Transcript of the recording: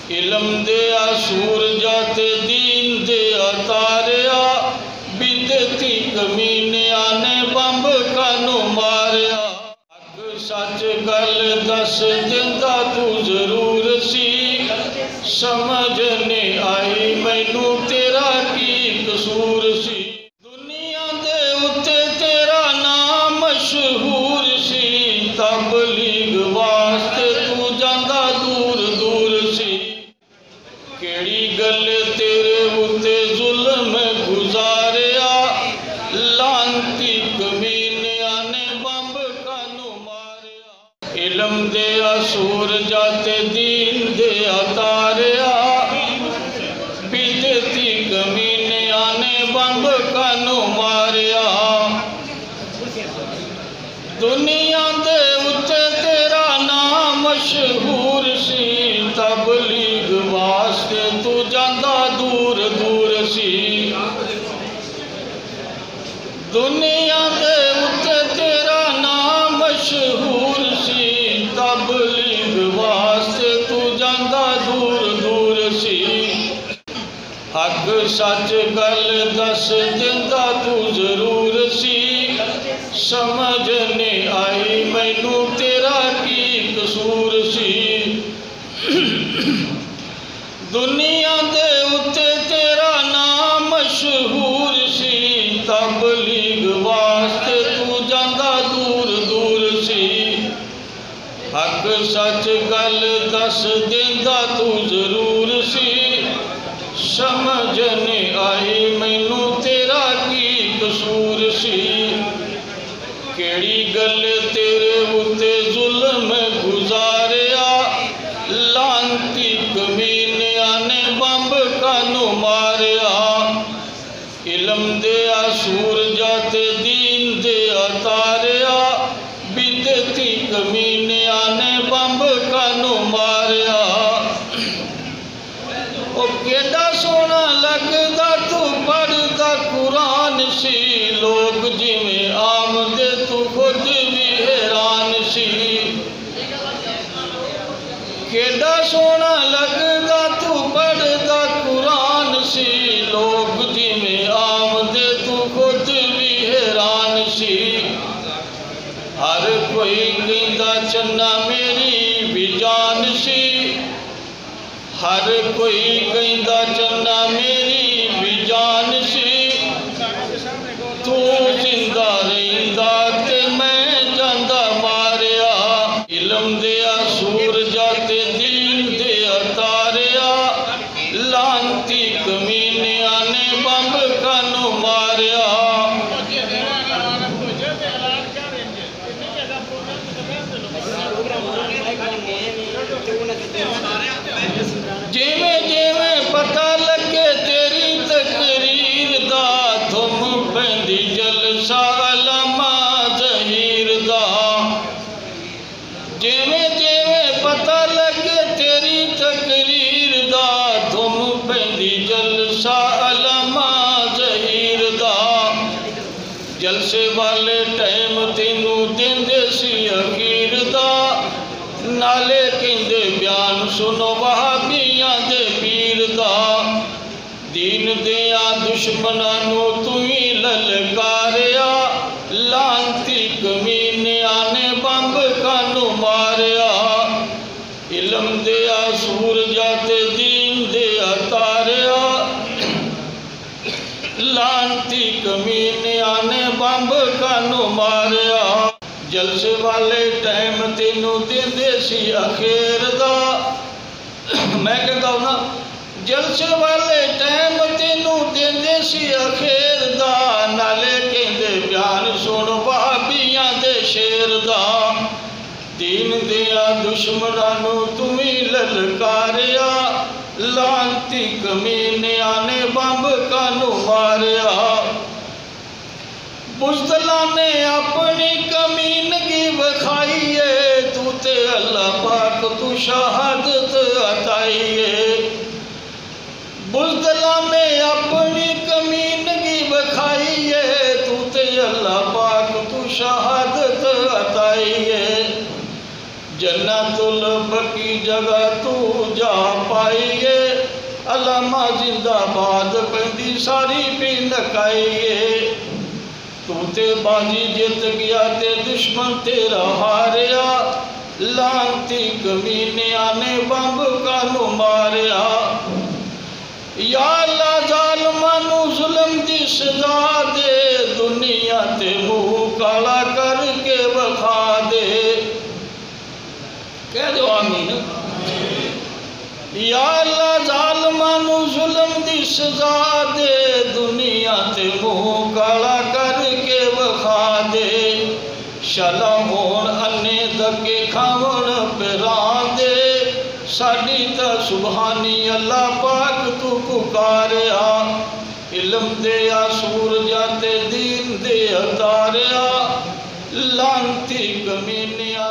इलम दिया सूरजा ते दीन दिया तारिया, बिदती कमीनिया ने बंब कानू मारिया। हक सच गल दस दिंदा तू जरूर सी, समझ ने आई मैनू तेरा की कसूर सी। दुनिया दे उत्ते तेरा नाम मशहूर सी, तबलीग वास्ते तू जांदा दूर दूर सी। केड़ी गल तेरे उत्ते जुल्म गुजारिया, लांती कमीनिया ने बंब कानू मारिया। इलम दिया सूरजा ते दीन दिया तारिया, बिदती कमीनिया ने बंब कानू मारिया। दुनिया दे उत्ते तेरा नाम मशहूर सी, तबलीग वास्ते तू जांदा दूर दूर सी। दुनिया दे उत्ते तेरा नाम मशहूर सी, तबलीग वास्ते तू जांदा दूर दूर सी। हक सच गल दस दिंदा तू जरूर सी, समझ ने आई मैनू तेरा की कसूर सी। दुनिया दे उत्ते तेरा नाम मशहूर सी, तबलीग वास्ते तू जांदा दूर दूर सी। हक सच गल दस दिंदा तू जरूर सी, समझ ने आई मैनू तेरा की कसूर सी। केड़ी गल तेरे उत्ते जुल्म गुजारिया, लांती कमीनिया ने बंब कानू मारिया। इलम दिया सूरजा ते दीन दिया तारिया, बिदती कमीनिया ने बंब कानू मारिया। ओ केड़ा सोना लगदा तू पढ़दा कुरान सी, लोग जिवें आमदे तू खुद भी हैरान सी। केड़ा सोना लगदा तू पढ़दा कुरान सी, लोग जिवें आमदे तू खुद भी हैरान सी। हर कोई कहंदा चन्ना मेरी भी जान सी, हर कोई कहंदा चन्ना मेरी भी जान सी। तू जिंदा रहिंदा ते मैं जांदा मारिया। इलम दिया सूरजा ते दीन दिया तारिया, लांती कमीनिया ने बंब कानू मारिया। जिवें जिवें पता लगे तेरी तकरीर दा, धुम पैंदी जलसा अलामा ज़हीर दा। जिवें जिवें पता लगे तेरी तकरीर दा, धुम पैंदी जलसा अलामा ज़हीर दा। जलसे वाले टाइम तेनू देंदे सी अखीर दा, नाले कहंदे बयान सुनो वहाबियां दे पीर दा। दीन दिया दुश्मनां नू तू ही ललकारिया, लांती कमीनिया ने बंब कानू मारिया। इलम दिया सूरजा ते दीन दिया तारिया, लांती कमीनिया ने बंब कानू मारिया। जलसे वाले टाइम तेनू देंदे सी अखेर दा। मैं कहता हूं ना, जलसे वाले टाइम तेनू देंदे सी अखेर दा, नाले कहंदे बयान सुन वहाबियां दे शेर दा। दीन दिया दुश्मनां नू तू ही ललकारिया, लांती कमीनिया ने बंब कानू मारिया। बुज़दिलां ने अपनी कमीनगी विखाई, तू ते अल्लाह पाक तू शहादत अताई। बुज़दिलां ने अपनी कमीनगी विखाई, तू ते अल्लाह पाक तू शहादत अताई। जन्नतुल बकी जगह तू जा पाइए अलामा जिंदाबाद पैंदी सारी भी नकाइए तू ते बाजी जित गया ते दुश्मन तेरा हारिया लांती कमीनिया ने बंब कानू मारिया या अल्लाह जालिमां नू जुल्म दी सजा दे दुनिया ते मुंह काला करके वखा दे कह दो आमीन या अल्लाह जालिमां नू जुल्म दी सजा दे दुनिया ते मुंह काला करके वखा दे शाला होण अन्ने धक्के खावण पिरां दे साडी ता सुबहानी अल्लाह पाक तू पुकारिया इल्म दे सूरजा ते दीन दे अतारिया लांती कमीनिया